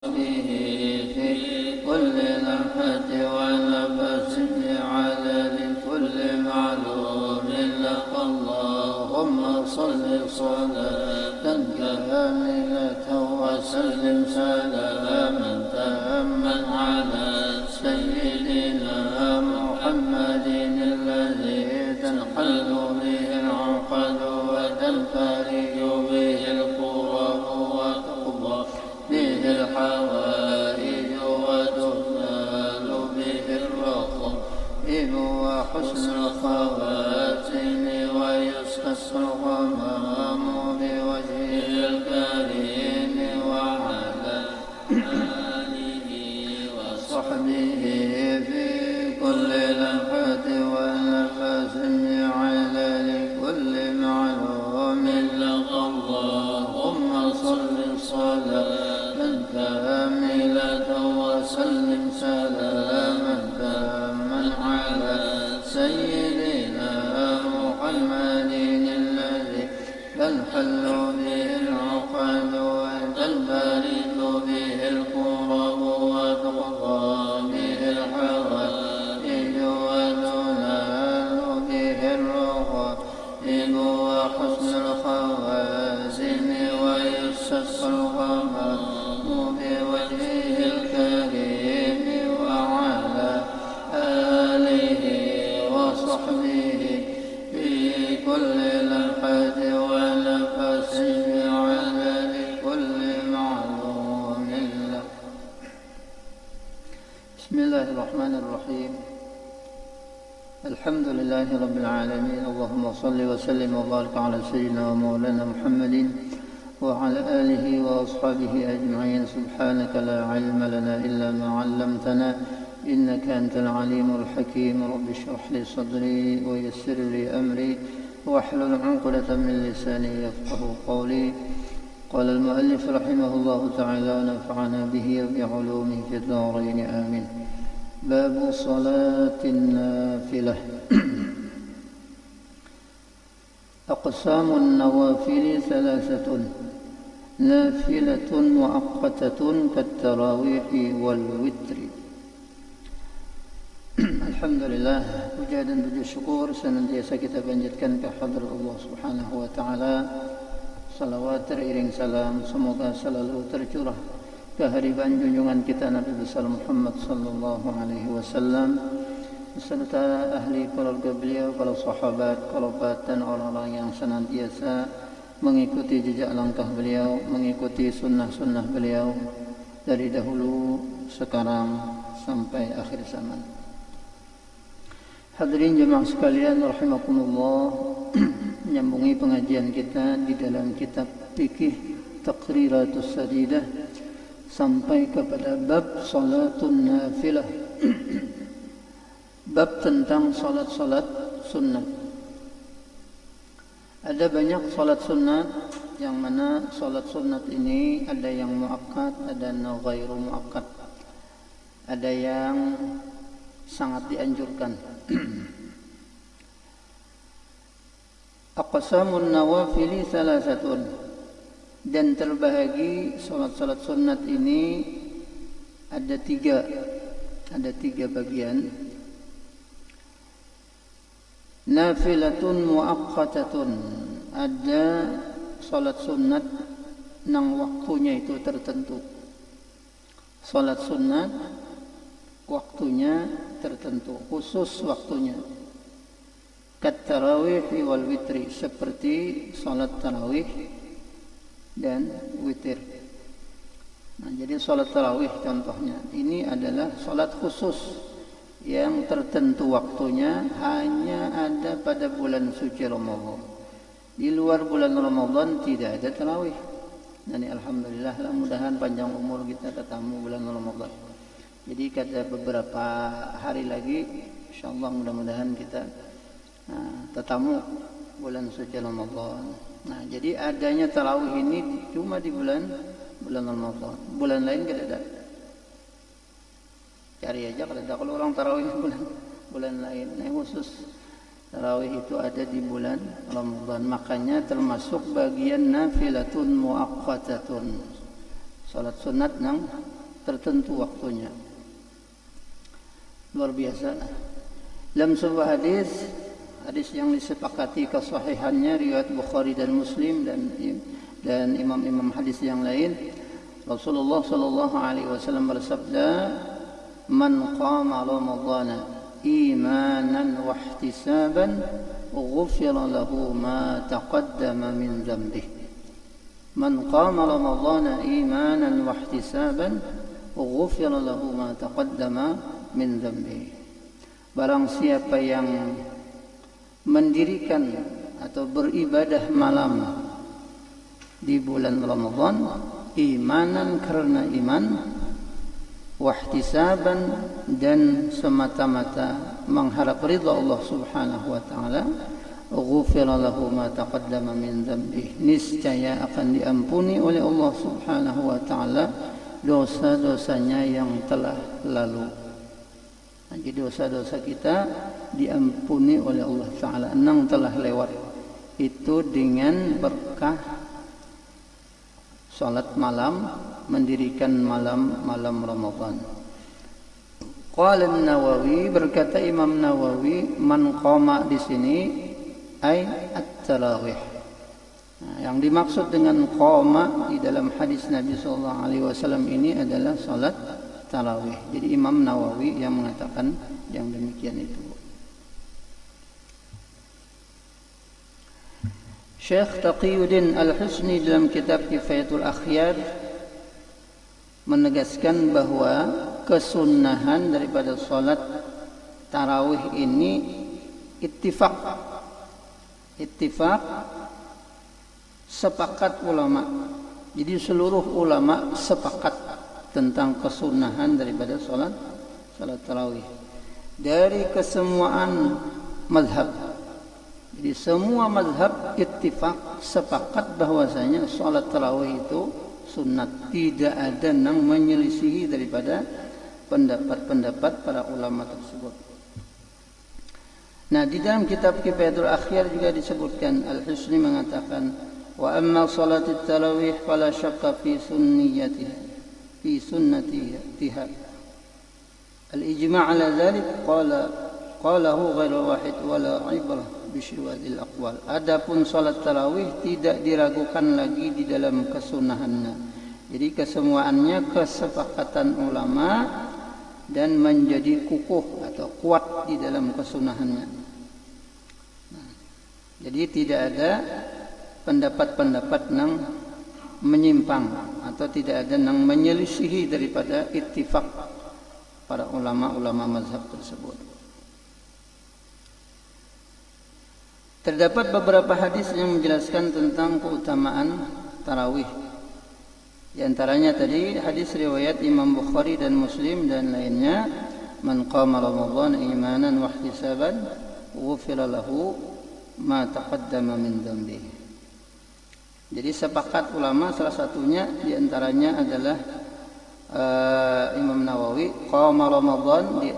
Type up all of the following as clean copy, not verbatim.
به في كل لمحة ونفس بعدد كل معلوم لك اللهم صل صلاة كاملة وسلم سلاما تاما على سيدنا محمد الذي تنحل به العقد وتنفرج به الكرب وتقضى به الحوائج وتزال به الرخائب وحسن الخواتم ويستسقى الغمام بوجهه الكريم وعلى آله وصحبه في كل لمحة ونفس بعدد كل معلوم لك اللهم صل صلاة كاملة وسلم سلاما تاما على سيدنا محمد الذي تنحل به العقد وتنفرج به الكرب وتقضى به الحوائج وتنال به الرغائب وحسن الخواتم ويستسقى الغمام بوجهه الكريم وعلى آله وصحبه في كل لمحة ونفس بعدد كل معلوم له. بسم الله الرحمن الرحيم. الحمد لله رب العالمين. اللهم صل وسلم وبارك على سيدنا ومولانا محمد وعلى آله وأصحابه أجمعين. سبحانك لا علم لنا إلا ما علمتنا إنك أنت العليم الحكيم. رب اشرح لي صدري ويسر لي أمري واحلل عقدة من لساني يفقه قولي. قال المؤلف رحمه الله تعالى ونفعنا به وبعلومه في الدارين آمين. باب صلاة النافلة. أقسام النوافل ثلاثة: نافلة مؤقتة كالتراويح والوتر. Alhamdulillah, puja dan puji syukur senantiasa kita panjatkan kehadrat Allah Subhanahu wa taala. Salawat teriring salam semoga selalu tercurah kehadiran junjungan kita Nabi besar Muhammad sallallahu alaihi wasallam beserta ahli keluarga beliau, para sahabat, kerabat dan orang-orang yang senantiasa mengikuti jejak langkah beliau, mengikuti sunnah-sunnah beliau dari dahulu, sekarang sampai akhir zaman. Hadirin jemaah sekalian rahimakumullah, menyambungi pengajian kita di dalam kitab fikih Taqriratus Sadidah sampai kepada bab salatun nafilah. Bab tentang salat-salat sunnah. Ada banyak salat sunnah, yang mana salat sunnah ini ada yang muakkad, ada yang ghairu muakkad. Ada yang sangat dianjurkan. Aqsamun nawafili salasatun. Dan terbahagi salat-salat sunnat ini ada tiga bagian. Nafilatun muaqqatatun. Ada salat sunnat nang waktunya itu tertentu. Salat sunnat waktunya tertentu, khusus waktunya. Kat tarawih wal witri, seperti salat tarawih dan witir. Nah, jadi salat tarawih contohnya, ini adalah salat khusus yang tertentu waktunya, hanya ada pada bulan suci Ramadan. Di luar bulan Ramadan tidak ada tarawih. Dan alhamdulillah, mudah-mudahan panjang umur kita tetamu bulan Ramadan. Jadi kata beberapa hari lagi, insyaallah mudah-mudahan kita tetamu bulan suci Ramadan. Nah, jadi adanya tarawih ini cuma di bulan Ramadan. Bulan lain tidak ada. Cari aja kalau ada. Kalau orang tarawih bulan lain, nah khusus tarawih itu ada di bulan Ramadan. Makanya termasuk bagian nafilatun muaqqatatun. Salat sunat nang tertentu waktunya. Luar biasa. Dalam sebuah hadis yang disepakati kesahihannya riwayat Bukhari dan Muslim dan imam-imam hadis yang lain, Rasulullah sallallahu alaihi wasallam bersabda, "Man qama Ramadhana imanan wa ihtisaban, ghufira lahu ma taqaddama min dhanbihi." Man qama Ramadhana imanan wa ihtisaban, ghufira lahu ma taqaddama min dhanbihi. Barang siapa yang mendirikan atau beribadah malam di bulan Ramadan imanan karena iman, wahtisaban dan semata-mata mengharap ridha Allah Subhanahu wa taala, ghufira lahu ma taqaddama min dhanbihi, niscaya akan diampuni oleh Allah Subhanahu wa taala dosa-dosanya yang telah lalu. Jadi dosa-dosa kita diampuni oleh Allah taala yang telah lewat itu dengan berkah salat malam, mendirikan malam Ramadan. Qala An-Nawawi, berkata Imam Nawawi, man qama di sini ay at-tarawih. Nah, yang dimaksud dengan qama di dalam hadis Nabi sallallahu alaihi wasallam ini adalah salat tarawih. Jadi Imam Nawawi yang mengatakan yang demikian itu. Syekh Taqiyuddin Al-Husni dalam kitab Kifayatul Akhyar menegaskan bahwa kesunnahan daripada salat tarawih ini ittifaq sepakat ulama. Jadi seluruh ulama sepakat tentang kesunahan daripada salat tarawih dari kesemuaan mazhab. Jadi semua mazhab ittifaq sepakat bahwasanya salat tarawih itu sunat, tidak ada yang menyelisihi daripada pendapat-pendapat para ulama tersebut. Nah, di dalam kitab Kifayatul Akhyar juga disebutkan, Al-Husni mengatakan, wa amma salatit tarawih fala syakka fi sunnatiha. Al-ijma' ala dzalik qalahu ghairu wahid wala ibrah bi syawazil aqwal. Adapun salat tarawih tidak diragukan lagi di dalam kesunahannya. Jadi kesemuanya kesepakatan ulama dan menjadi kukuh atau kuat di dalam kesunahannya. Jadi tidak ada pendapat-pendapat yang menyimpang atau tidak ada yang menyelisihi daripada ittifaq para ulama-ulama mazhab tersebut. Terdapat beberapa hadis yang menjelaskan tentang keutamaan tarawih. Di antaranya tadi hadis riwayat Imam Bukhari dan Muslim dan lainnya, man qama Ramadan imanan wa ihtisaban ghufira lahu ma taqaddama min dhanbihi. Jadi sepakat ulama, salah satunya di antaranya adalah Imam Nawawi, qama Ramadan,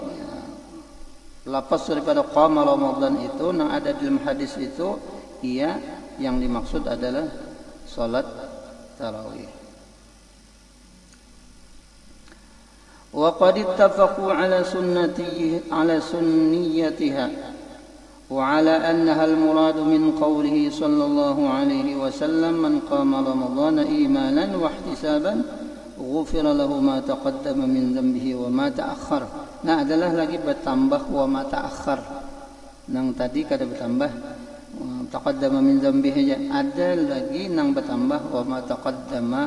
lafaz daripada qama Ramadan itu yang ada dalam hadis itu yang dimaksud adalah salat tarawih. Wa qad ittafaqu ala sunniyatiha وعلى أنها المراد من قوله صلى الله عليه وسلم من قام رمضان إيمانا واحتسابا غفر له ما تقدم من ذنبه وما تأخر. Nah, adalah lagi bertambah wa ma ta'akhkhar. Nang tadi kada bertambah taqaddama min dhanbihi, ada lagi nang bertambah wa ma taqaddama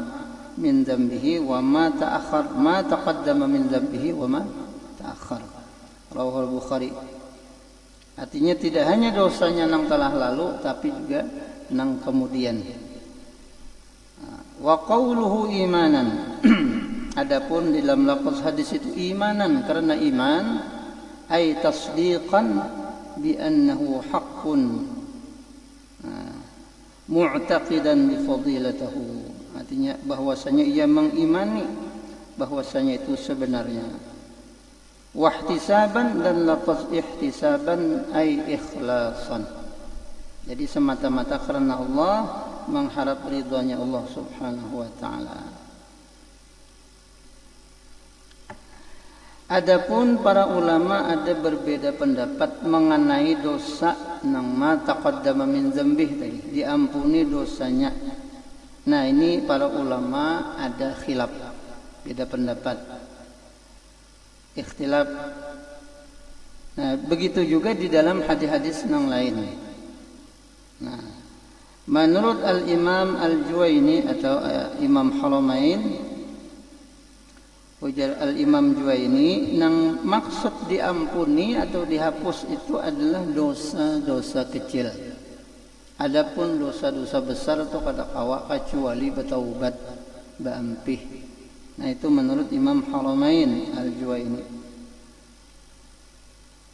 min dhanbihi wa ma ta'akhkhar. Ma taqaddama min dhanbihi wa ma ta'akhkhar. Rawahu Bukhari. Artinya tidak hanya dosanya yang telah lalu, tapi juga yang kemudian. Wa qawluhu imanan. Adapun dalam lafaz hadis itu imanan, karena iman ay tasdiqan bi annahu haqqun mu'taqidan bi fadilatihi. Artinya bahwasanya ia mengimani bahwasanya itu sebenarnya. Wahtisaban, dan lafaz ihtisaban ay ikhlasan. Jadi semata-mata karena Allah, mengharap ridhanya Allah Subhanahu wa taala. Adapun para ulama ada berbeda pendapat mengenai dosa nang ma taqaddama min dzambih tadi, diampuni dosanya. Nah, ini para ulama ada khilaf, beda pendapat, ikhtilaf. Nah, begitu juga di dalam hadis-hadis yang lain. Nah, menurut Al-Imam Al-Juwaini atau Imam Haramain, ujar Al-Imam Juwaini, nang maksud diampuni atau dihapus itu adalah dosa-dosa kecil. Adapun dosa-dosa besar itu kada kawa kecuali bertaubat baampih. Nah, itu menurut Imam Haramain Al-Juwaini.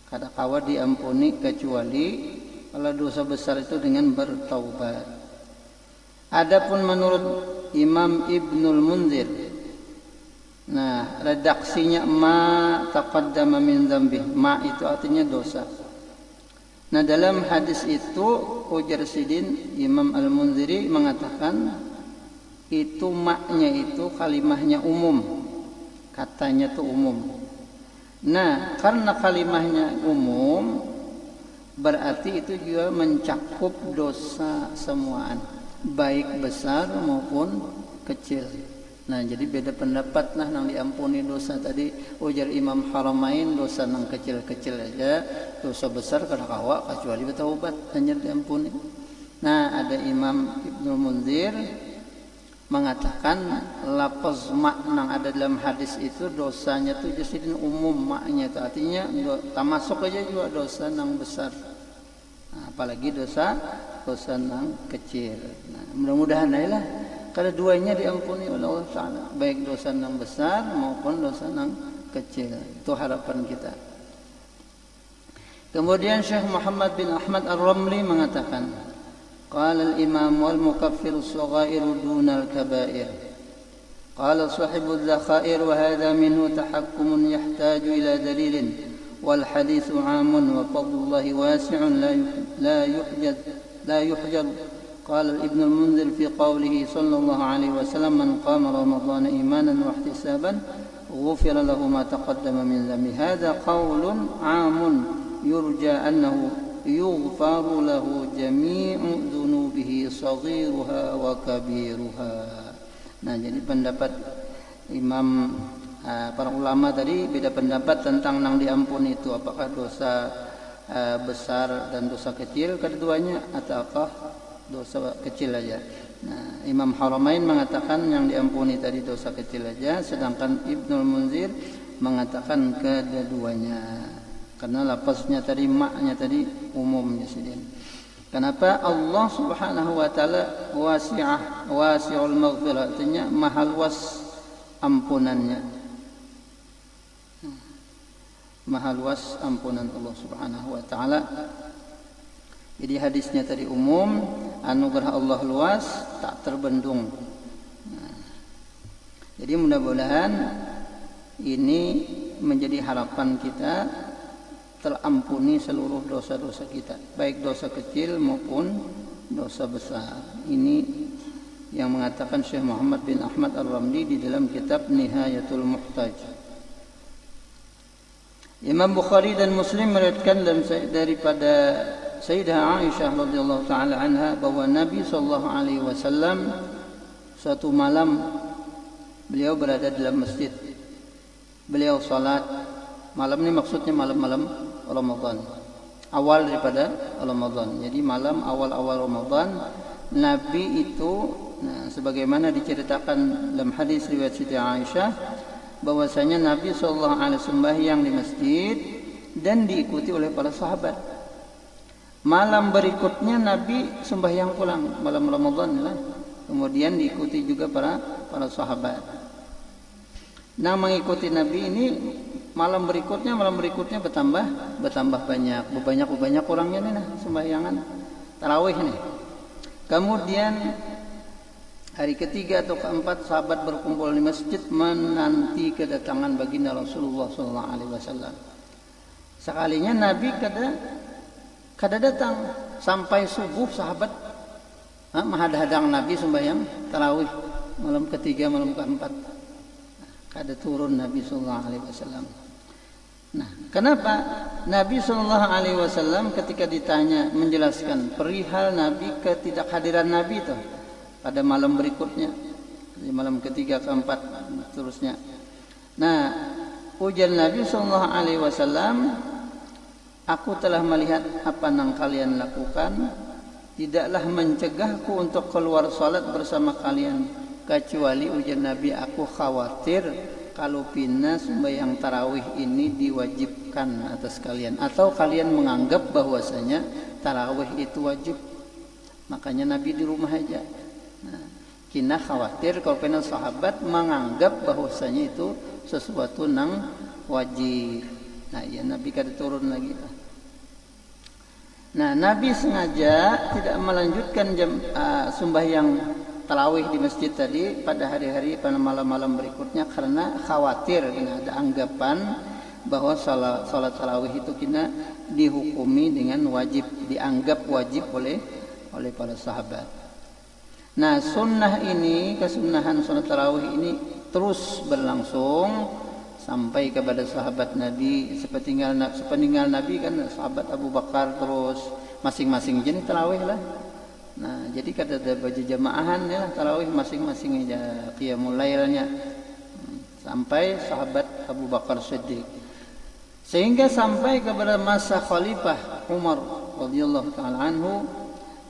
Kada kawa diampuni kecuali kalau dosa besar itu dengan bertaubat. Adapun menurut Imam Ibnul Munzir, nah, redaksinya ma taqaddama min dzambih, ma itu artinya dosa. Nah, dalam hadis itu ujar Sidin Imam Al-Munziri mengatakan itu maknya itu kalimahnya umum, katanya itu umum. Nah, karena kalimahnya umum berarti itu juga mencakup dosa semuaan, baik besar maupun kecil. Nah, jadi beda pendapat lah nang diampuni dosa tadi. Ujar Imam Haramain dosa nang kecil-kecil aja, dosa besar kada kawa kecuali bertaubat hanya diampuni. Nah, ada Imam Ibnu Munzir mengatakan lafaz mak nang ada dalam hadis itu dosanya itu jadi umum, maknya itu artinya termasuk aja juga dosa nang besar. Nah, apalagi dosa nang kecil. Nah, mudah-mudahan lah keduanya diampuni oleh Allah Ta'ala, baik dosa yang besar maupun dosa yang kecil. Itu harapan kita. Kemudian Syekh Muhammad bin Ahmad Ar-Ramli mengatakan, qala al-imam wal mukaffir as-saghair duna al-kaba'ir. Qala sahibu al-zakhair wa hadha minhu tahakkumun yahtaju ila dalilin wal hadithu 'amun wa fadlullahi wasi'un la yuhjad. قال ابن المنذر في قوله صلى الله عليه وسلم من قام رمضان إيمانا واحتسابا غفر له ما تقدم من ذنبه. هذا قول عام يرجى أنه يغفر له جميع ذنوبه صغيرها وكبيرها. Nah, jadi pendapat Imam para ulama tadi beda pendapat tentang nang diampuni itu, apakah dosa besar dan dosa kecil keduanya ataukah dosa kecil aja. Nah, Imam Haramain mengatakan yang diampuni tadi dosa kecil aja, sedangkan Ibnul Munzir mengatakan kedua-duanya. Karena lafaznya tadi, maknya tadi umumnya sedih. Kenapa? Allah Subhanahu wa taala wasi'ul maghfirah, artinya maha luas ampunannya. Maha luas ampunan Allah Subhanahu wa taala. Jadi hadisnya tadi umum, anugerah Allah luas, tak terbendung. Nah, jadi mudah-mudahan ini menjadi harapan kita terampuni seluruh dosa-dosa kita, baik dosa kecil maupun dosa besar. Ini yang mengatakan Syekh Muhammad bin Ahmad Ar-Ramli di dalam kitab Nihayatul Muhtaj. Imam Bukhari dan Muslim meriwayatkan daripada Sayyidah Aisyah radhiyallahu taala anha bahwa Nabi sallallahu alaihi wasallam suatu malam beliau berada dalam masjid. Beliau salat. Malam ini maksudnya malam-malam Ramadan. Awal daripada Ramadan. Jadi malam awal-awal Ramadan Nabi itu, nah, sebagaimana diceritakan dalam hadis riwayat Siti Aisyah bahwasanya Nabi sallallahu alaihi wasallam sembahyang di masjid dan diikuti oleh para sahabat. Malam berikutnya Nabi sembahyang pulang malam Ramadan lah. Kemudian diikuti juga para sahabat. Nah, mengikuti Nabi ini malam berikutnya bertambah banyak orangnya nih, nah, sembahyangan tarawih nih. Kemudian hari ketiga atau keempat sahabat berkumpul di masjid menanti kedatangan baginda Rasulullah SAW. Sekalinya Nabi kada datang sampai subuh, sahabat menghadang Nabi sembahyang tarawih malam ketiga malam keempat, kada turun Nabi sallallahu alaihi wasallam. Nah, kenapa Nabi SAW ketika ditanya menjelaskan perihal Nabi ketidakhadiran Nabi itu pada malam berikutnya, di malam ketiga keempat seterusnya. Nah, ujar Nabi SAW, aku telah melihat apa yang kalian lakukan, tidaklah mencegahku untuk keluar salat bersama kalian, kecuali ujar Nabi, aku khawatir kalau pina sembahyang tarawih ini diwajibkan atas kalian, atau kalian menganggap bahwasanya tarawih itu wajib, makanya Nabi di rumah aja. Nah, kina khawatir kalau pina sahabat menganggap bahwasanya itu sesuatu nang wajib. Nah, ya Nabi kada turun lagi. Nah, Nabi sengaja tidak melanjutkan sembahyang tarawih di masjid tadi pada hari-hari pada malam-malam berikutnya karena khawatir ada anggapan bahwa salat tarawih itu kena dihukumi dengan wajib, dianggap wajib oleh para sahabat. Nah, sunnah ini, kesunahan salat tarawih ini terus berlangsung sampai kepada sahabat Nabi. Sepeninggal Nabi kan sahabat Abu Bakar terus masing-masing jenis tarawih lah. Nah, jadi kada ada baju jamaahan ya tarawih masing-masing aja qiyamul lailnya sampai sahabat Abu Bakar Siddiq, sehingga sampai kepada masa Khalifah Umar radhiyallahu taala anhu.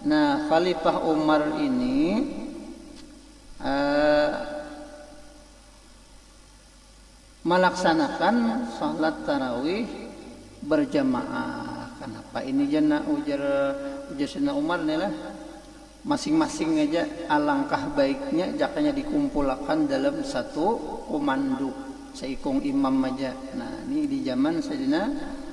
Nah, Khalifah Umar ini melaksanakan salat tarawih berjamaah. Kenapa ini jana ujar Sayyidina Umar nih lah, masing-masing aja alangkah baiknya jakanya dikumpulkan dalam satu komando seikung imam aja. Nah, ini di zaman Sayyidina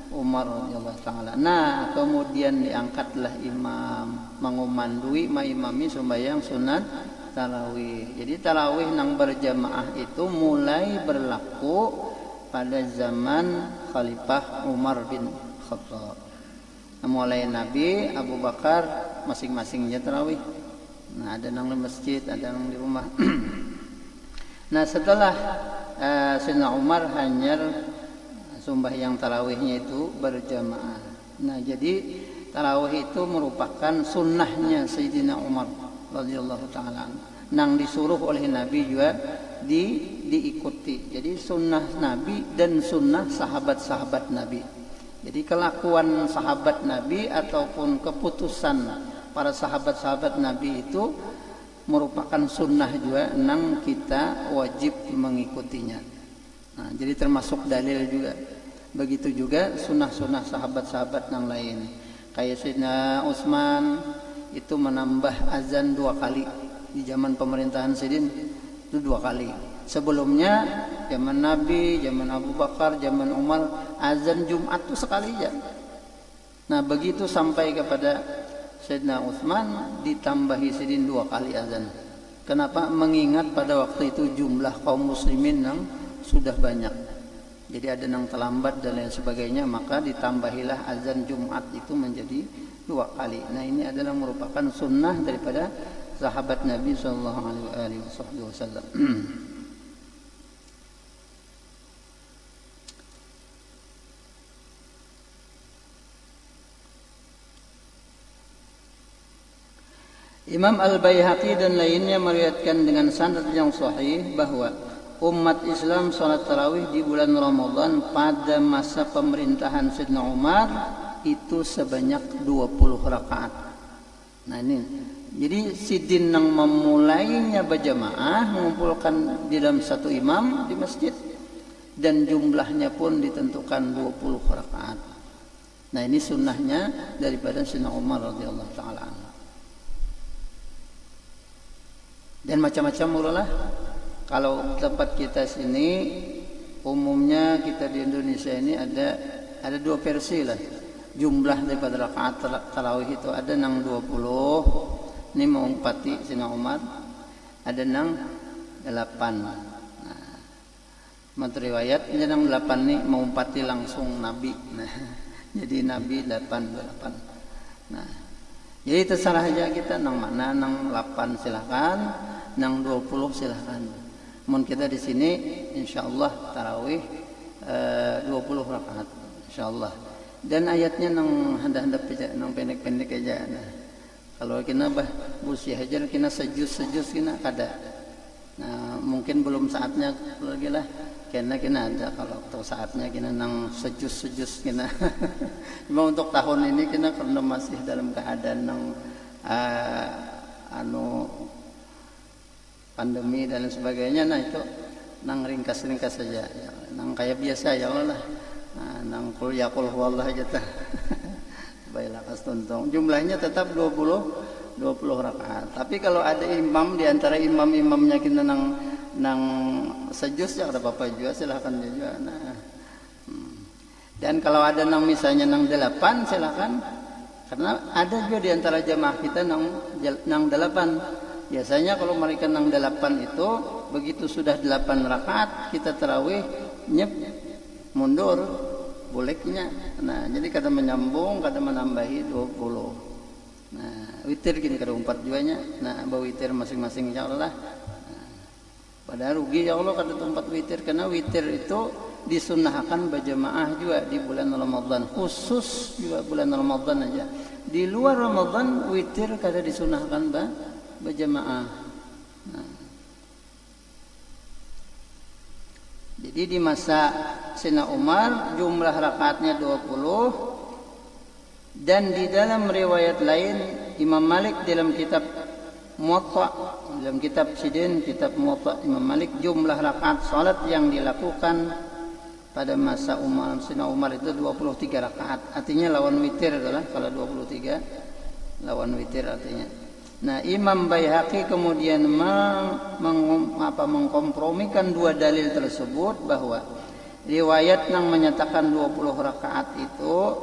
Umar radhiyallahu taala. Nah, kemudian diangkatlah imam mengomandui imami sembahyang sunat tarawih. Jadi tarawih nang berjamaah itu mulai berlaku pada zaman Khalifah Umar bin Khattab. Mulai Nabi, Abu Bakar masing-masingnya tarawih. Nah, ada nang di masjid, ada nang di rumah. Nah, setelah Sayyidina Umar hanya sembahyang tarawihnya itu berjamaah. Nah, jadi tarawih itu merupakan sunnahnya Sayyidina Umar radhiyallahu taala, nang disuruh oleh Nabi juga diikuti. Jadi sunnah Nabi dan sunnah sahabat-sahabat Nabi. Jadi kelakuan sahabat Nabi ataupun keputusan para sahabat-sahabat Nabi itu merupakan sunnah juga nang kita wajib mengikutinya. Nah, jadi termasuk dalil juga. Begitu juga sunnah-sunnah sahabat-sahabat yang lain. Kayak Sayyidina Utsman itu menambah azan 2 kali di zaman pemerintahan Sayyidin, itu 2 kali. Sebelumnya zaman Nabi, zaman Abu Bakar, zaman Umar azan Jumat itu sekali aja. Nah, begitu sampai kepada Sayyidina Utsman ditambahi Sayyidin 2 kali azan. Kenapa? Mengingat pada waktu itu jumlah kaum muslimin yang sudah banyak. Jadi ada yang terlambat dan lain sebagainya, maka ditambahilah azan Jumat itu menjadi 2 kali. Nah, ini adalah merupakan sunnah daripada sahabat Nabi sallallahu alaihi wasallam. Imam Al-Baihaqi dan lainnya meriwayatkan dengan sanad yang sahih bahwa umat Islam salat tarawih di bulan Ramadan pada masa pemerintahan Sayyidina Umar itu sebanyak 20 rakaat. Nah, ini jadi sidin yang memulainya berjamaah mengumpulkan di dalam satu imam di masjid dan jumlahnya pun ditentukan 20 rakaat. Nah, ini sunnahnya daripada Sayyidina Umar radhiyallahu taala anhu. Dan macam-macam mulalah. Kalau tempat kita sini umumnya kita di Indonesia ini ada 2 versi lah. Jumlah daripada rakaat tarawih itu ada nang 20. Ini mengumpati Sayyidina Umar. Ada nang 8. Nah, menurut riwayat ini nang 8 nih mengumpati langsung Nabi. Nah, jadi Nabi 8. Nah, jadi terserah aja kita nang mana, nang 8 silakan, nang 20 silakan. Mun kita di sini insyaallah tarawih 20 rakaat insyaallah. Dan ayatnya nang handap-handap aja, nang pendek-pendek aja. Nah, kalau kena busi hajar kena sejus kena kada. Nah, mungkin belum saatnya lagi lah. Kena ada kalau waktu saatnya kena nang sejus kena. Cuma untuk tahun ini kena karena masih dalam keadaan nang pandemi dan sebagainya. Nah itu nang ringkas saja, nang kayak biasa ya Allah lah. Nah, nang qul huwallah aja tah. Baiklah kas tuntung. Jumlahnya tetap 20 rakaat. Tapi kalau ada imam di antara imam-imamnya kita nang sejus ya ada apa-apa juga, silahkan dia juga. Nah. Dan kalau ada nang misalnya nang 8 silahkan. Karena ada juga di antara jamaah kita nang 8. Biasanya kalau mereka nang 8 itu begitu sudah 8 rakaat kita tarawih nyep mundur bolehnya. Nah, jadi kada menyambung, kada menambahi 20. Nah, witir gini kada 4 juanya. Nah, witir masing-masing insyaallah. Nah, padahal rugi ya Allah kada 4 witir karena witir itu disunnahkan berjamaah juga di bulan Ramadan, khusus juga bulan Ramadan aja. Di luar Ramadan witir kada disunnahkan berjamaah. Nah, jadi di masa Sayyidina Umar jumlah rakaatnya 20, dan di dalam riwayat lain Imam Malik dalam kitab Muwatta, dalam kitab Sidin, kitab Muwatta Imam Malik, jumlah rakaat salat yang dilakukan pada masa Sayyidina Umar itu 23 rakaat. Artinya lawan witir adalah kalau 23 lawan witir artinya. Nah, Imam Baihaqi kemudian mengkompromikan dua dalil tersebut, bahwa riwayat yang menyatakan 20 rakaat itu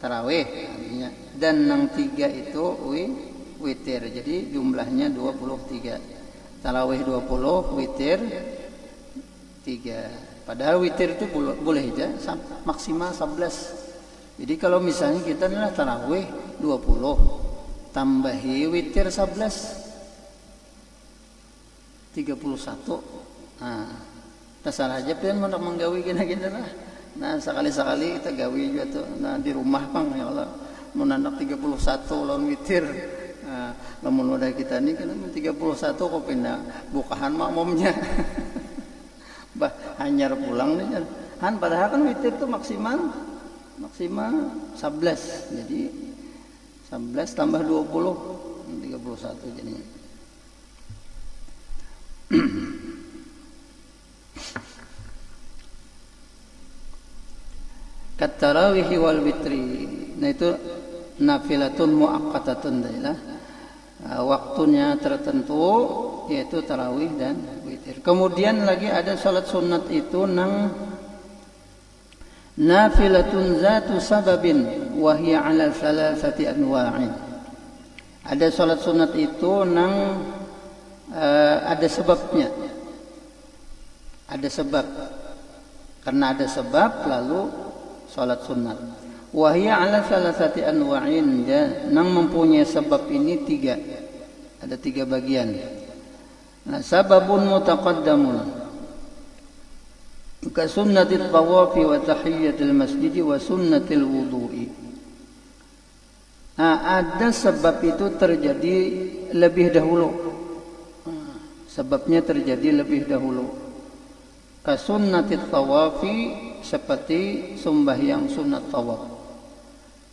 tarawih artinya, dan yang 3 itu witir. Jadi jumlahnya 23. Tarawih 20, witir 3. Padahal witir itu boleh aja maksimal 11. Jadi kalau misalnya kita adalah tarawih 20 tambahi witir 11 31. Nah, terserah aja pian mau menggawi gina-gina lah. Nah, sekali-sekali kita gawi juga tuh. Nah, di rumah pang ya Allah mau nandak 31 lawan witir. Nah, lamun udah kita nih kan 31 kok pindah bukahan makmumnya. Bah, hanyar pulang nih kan. Padahal kan witir tuh maksimal 11. Jadi 11 tambah 20 31 jadinya. Katarawih wal witri. Nah itu nafilatun muaqqatatun dailah. Waktunya tertentu yaitu tarawih dan witir. Kemudian lagi ada salat sunat itu nang nafilatun zatu sababin wa hiya 'ala thalathati anwa'in. Ada salat sunat itu nang ada sebabnya. Ada sebab. Karena ada sebab lalu salat sunat. Wa hiya 'ala thalathati anwa'in, nang mempunyai sebab ini 3. Ada 3 bagian. Nah, sababun mutaqaddamun ka sunnatil tawafi wa tahiyyatil masjid wa sunnatil wudu'i. Nah, ada sebab itu terjadi lebih dahulu. Sebabnya terjadi lebih dahulu. Ka sunnatil tawafi, seperti sembahyang sunat tawaf.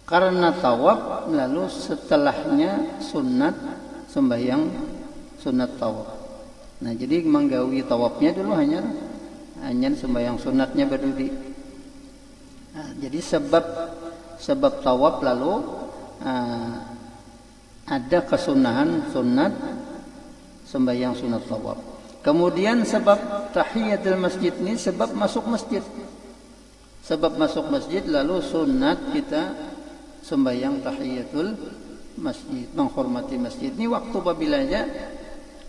Karena tawaf lalu setelahnya sunat sembahyang sunat tawaf. Nah, jadi menggawi tawafnya dulu hanya sembahyang sunatnya berdudi. Nah, jadi sebab tawaf lalu ada kesunahan sunat sembahyang sunat tawaf. Kemudian sebab tahiyatul masjid ini sebab masuk masjid. Sebab masuk masjid lalu sunat kita sembahyang tahiyatul masjid, menghormati masjid. Ini waktu apabila aja,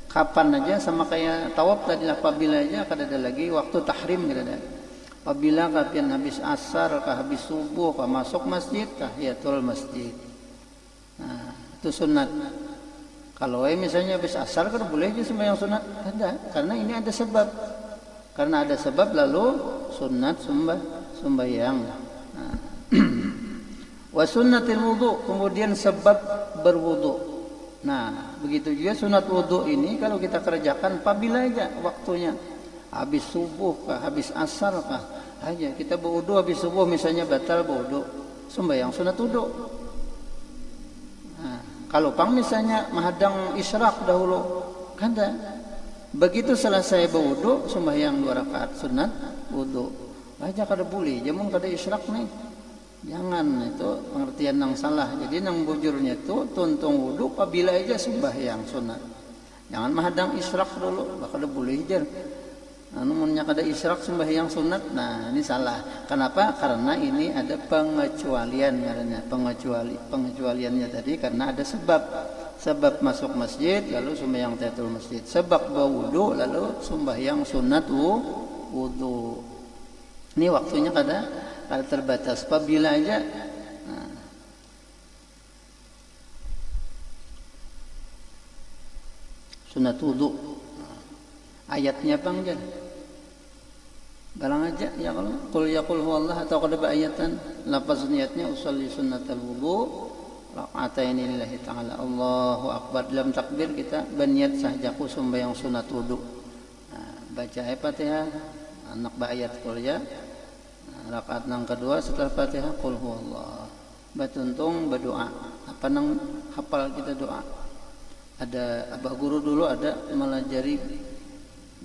kapan aja, sama kayak tawaf tadi lah, apabila aja kada ada lagi waktu tahrim kada ada. Apabila kapian habis asar, habis subuh, masuk masjid, tahiyatul masjid. Nah, itu sunat. Kalau misalnya habis asar kan boleh aja sembahyang sunat, ada. Karena ini ada sebab. Karena ada sebab lalu sunat sembahyang. Nah. Wa sunnatil wudu, kemudian sebab berwudu. Nah, begitu juga sunat wudu ini kalau kita kerjakan apabila aja waktunya. Habis subuh kah, habis asar kah, aja kita berwudu habis subuh misalnya batal berwudu, sembahyang sunat wudu. Nah, kalau pang misalnya menghadang isyraq dahulu, kada. Begitu selesai berwudu, sembahyang 2 rakaat sunat wudu. Aja kada boleh, jamun kada isyraq nih. Jangan, itu pengertian yang salah. Jadi nang bujurnya itu tuntung wudu apabila aja sembahyang sunat. Jangan menghadang isyraq dulu, kada boleh jar. Namunnya kada isyraq sembahyang sunat, nah ini salah. Kenapa? Karena ini ada pengecualian karena pengecualiannya tadi karena ada sebab masuk masjid lalu sembahyang tahiyatul masjid, sebab berwudu lalu sembahyang sunat wudu. Ini waktunya kada terbatas apabila aja. Nah. Sunat wudu. Ayatnya bang jan. Barang aja ya kalau qul yaqul huwallah atau kada ayatan lafaz niatnya usolli sunnatal wudu rakaataini lillahi taala Allahu akbar. Dalam takbir kita berniat sahajaku sembahyang sunat wudu. Nah, baca ayat Fatihah anak ayat qul ya. Nah, rakaat yang kedua setelah Fatihah qul huwallah. Batuntung berdoa. Apa nang hafal kita doa. Ada abah guru dulu ada melajari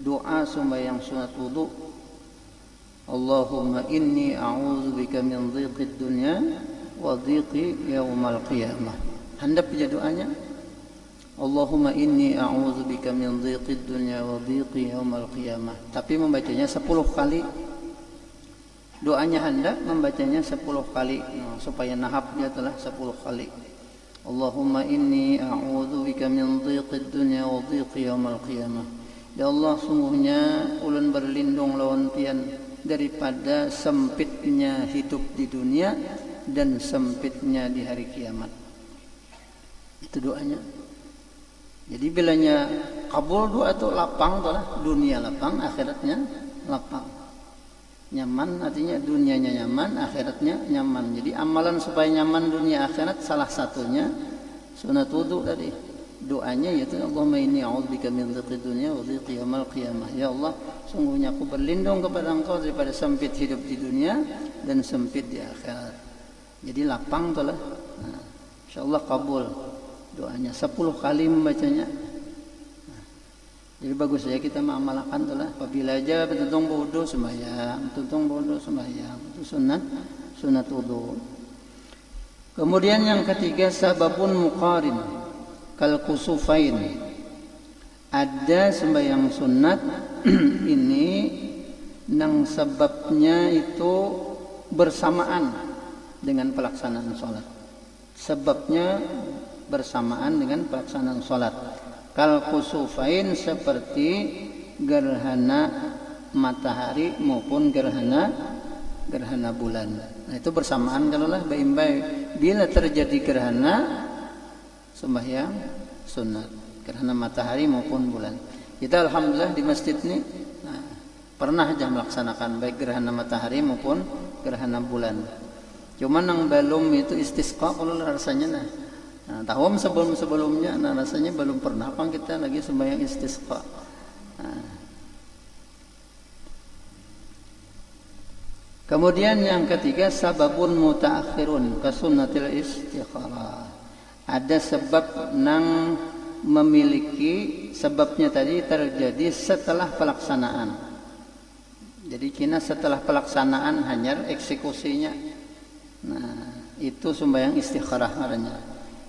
doa sembahyang sunat wudu. Allahumma inni a'udzubika min dhiqid dunya wa dhiqi yaumal qiyamah. Handap aja doanya. Allahumma inni a'udzubika min dhiqid dunya wa dhiqi yaumal qiyamah. Tapi membacanya 10 kali. Doanya handap membacanya 10 kali. Nah, supaya nahap dia telah 10 kali. Allahumma inni a'udzubika min dhiqid dunya wa dhiqi yaumal qiyamah. Ya Allah, sungguhnya ulun berlindung lawan pian daripada sempitnya hidup di dunia dan sempitnya di hari kiamat. Itu doanya. Jadi bilanya kabul doa itu lapang tuh lah, dunia lapang, akhiratnya lapang. Nyaman artinya dunianya nyaman, akhiratnya nyaman. Jadi amalan supaya nyaman dunia akhirat salah satunya sunat wudu tadi. Doanya yaitu Allahumma inni a'udzubika min dhiqid dunya wa dhiqi yaumil qiyamah. Ya Allah, sungguhnya aku berlindung kepada Engkau daripada sempit hidup di dunia dan sempit di akhirat. Jadi lapang tuh lah. Nah, insyaallah kabul doanya 10 kali membacanya. Nah, jadi bagus ya kita mengamalkan tuh lah. Apabila aja bertuntung wudu sembahyang, bertuntung wudu sembahyang. Itu sunat wudu. Kemudian yang ketiga sababun muqarin kal kusufain. Ada sembahyang sunat ini nang sebabnya itu bersamaan dengan pelaksanaan sholat. Sebabnya bersamaan dengan pelaksanaan sholat. Kal kusufain seperti gerhana matahari maupun gerhana bulan. Nah, itu bersamaan kalau lah baik-baik. Bila terjadi gerhana sembahyang sunat gerhana matahari maupun bulan. Kita alhamdulillah di masjid ini pernah aja melaksanakan baik gerhana matahari maupun gerhana bulan. Cuman yang belum itu istisqa kalau rasanya tahun sebelumnya rasanya belum pernah kan kita lagi sembahyang istisqa. Kemudian yang ketiga sababun mutaakhirun ka sunnatil istikharah. Ada sebab nang memiliki sebabnya tadi terjadi setelah pelaksanaan. Jadi kina setelah pelaksanaan hanya eksekusinya. Nah, itu sembahyang istikharah namanya.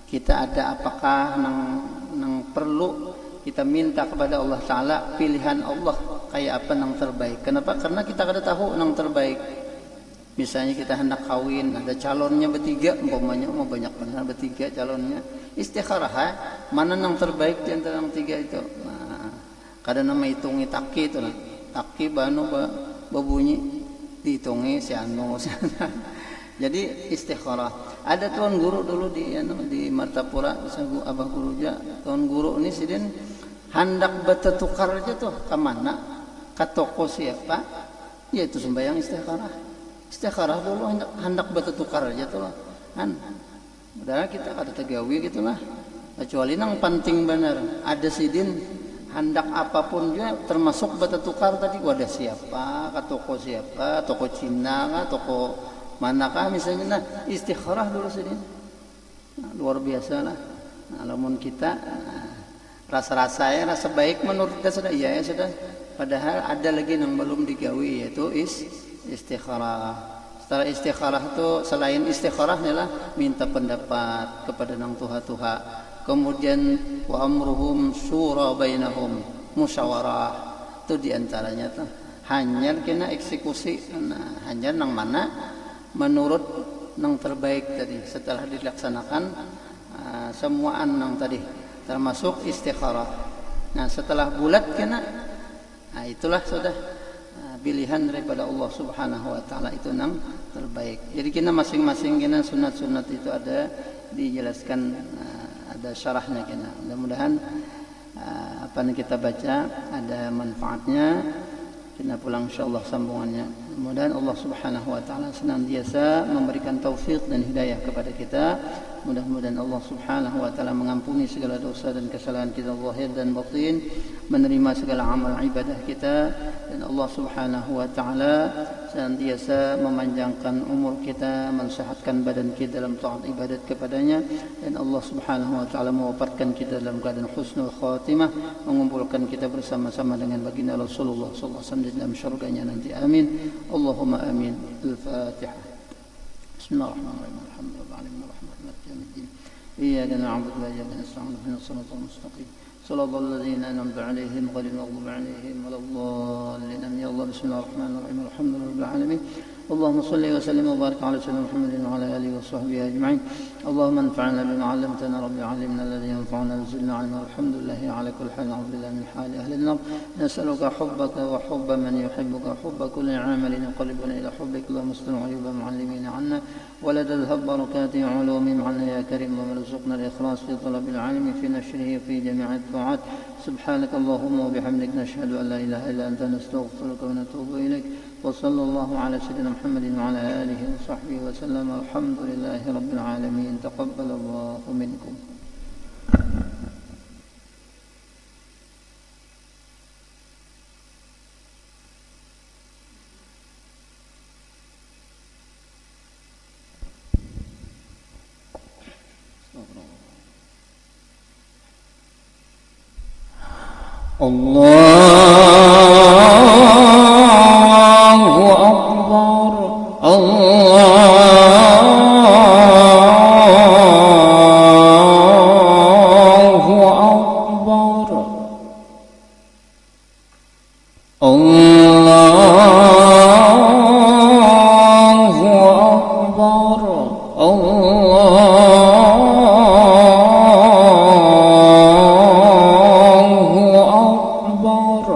Kita ada apakah nang perlu kita minta kepada Allah Ta'ala pilihan Allah kayak apa nang terbaik. Kenapa? Karena kita kada tahu nang terbaik. Misalnya kita hendak kawin, ada calonnya bertiga, umpamanya mau banyak benar bertiga calonnya. Istikharah, mana yang terbaik di antara yang tiga itu? Nah, kadang nama hitungi taki itu lah. Taki banu babunyi dihitungi si anu. Jadi istikharah. Ada tuan guru dulu di Martapura, sagu abah guru aja. Tuan guru ini sidin hendak bertukar aja tuh ke mana? Ke toko siapa? yaitu sembahyang istikharah. Istikharah dulu hendak bertukar aja tuh lah. Kan udah kita kata tegawi gitulah. Kecuali nang penting benar ada sidin hendak apapun juga termasuk bertukar tadi wadah siapa, ke toko siapa, toko Cina kah, toko manakah misalnya, nah istikharah dulu sidin. Nah, luar biasa lah. Nah, lamun kita rasa-rasa ya rasa baik menurut kita sudah iya ya sudah. Padahal ada lagi yang belum digawi yaitu istikharah. Setelah istikharah itu selain istikharah adalah minta pendapat kepada nang tuha-tuha. Kemudian wa amruhum syura bainahum, musyawarah. Itu diantaranya tuh. Hanya kena eksekusi, nah, hanya nang mana menurut nang terbaik tadi setelah dilaksanakan semuaan nang tadi termasuk istikharah. Nah, setelah bulat kena nah, itulah sudah pilihan daripada Allah Subhanahu wa taala itu nang terbaik. Jadi kita masing-masing kita sunat-sunat itu ada dijelaskan ada syarahnya kita. Mudah-mudahan apa yang kita baca ada manfaatnya. Kita pulang insyaallah sambungannya. Mudah-mudahan Allah Subhanahu wa taala senantiasa memberikan taufik dan hidayah kepada kita. Mudah-mudahan Allah Subhanahu wa taala mengampuni segala dosa dan kesalahan kita zahir dan batin, menerima segala amal ibadah kita, dan Allah Subhanahu wa taala senantiasa memanjangkan umur kita, mensehatkan badan kita dalam taat ibadat kepadanya, dan Allah Subhanahu wa taala mewafatkan kita dalam keadaan husnul khatimah, mengumpulkan kita bersama-sama dengan baginda Rasulullah sallallahu alaihi wasallam dalam syurganya nanti. Amin. Allahumma amin. Al-Fatihah. Bismillahirrahmanirrahim. Alhamdulillahirabbil alamin. إياك نعبد وإياك نستعين اهدنا الصراط المستقيم صراط الذين أنعمت عليهم غير المغضوب عليهم ولا الضالين آمين. يا الله بسم الله الرحمن الرحيم الحمد لله رب العالمين اللهم صل وسلم وبارك على سيدنا محمد وعلى آله وصحبه أجمعين. اللهم انفعنا بما علمتنا رب علمنا الذي ينفعنا وزدنا علما. الحمد لله على كل حال نعوذ بالله من حال أهل النار. نسألك حبك وحب من يحبك حب كل عامل يقربنا إلى حبك. اللهم استر عيوب معلمين عنا ولا تذهب بركات علومهم عنا يا كريم. وارزقنا الإخلاص في طلب العلم في نشره في جميع الطاعات. سبحانك اللهم وبحمدك نشهد أن لا إله إلا أنت نستغفرك ونتوب إليك. وصلى الله على سيدنا محمد وعلى آله وصحبه وسلم. الحمد لله رب العالمين. تقبل الله منكم. الله أكبر. الله أكبر. الله أكبر.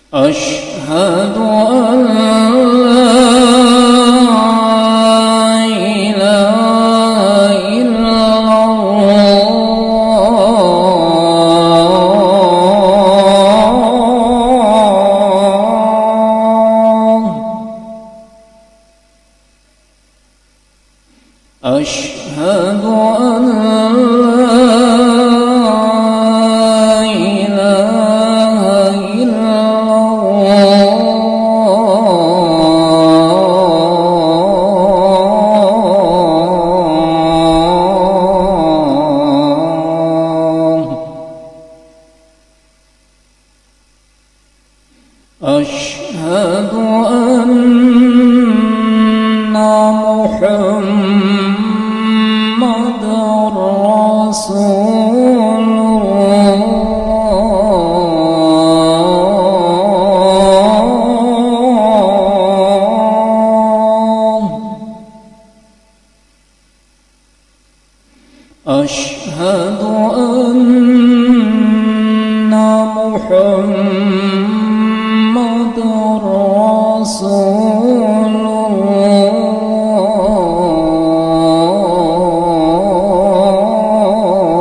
أشهد أن لا إله إلا الله. أشهد أن أشهد أن محمد رسول الله. أشهد أن محمد رسول الله.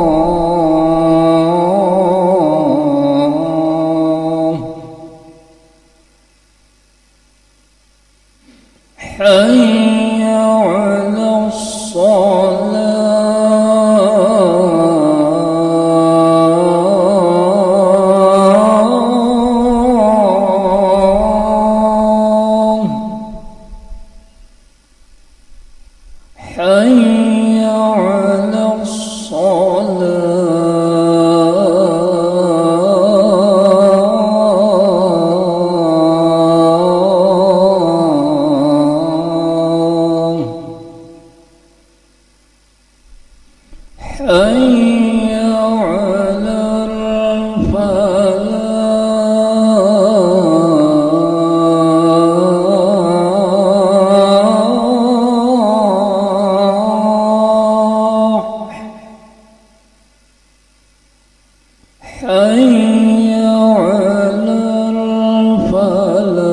حي على الفلاح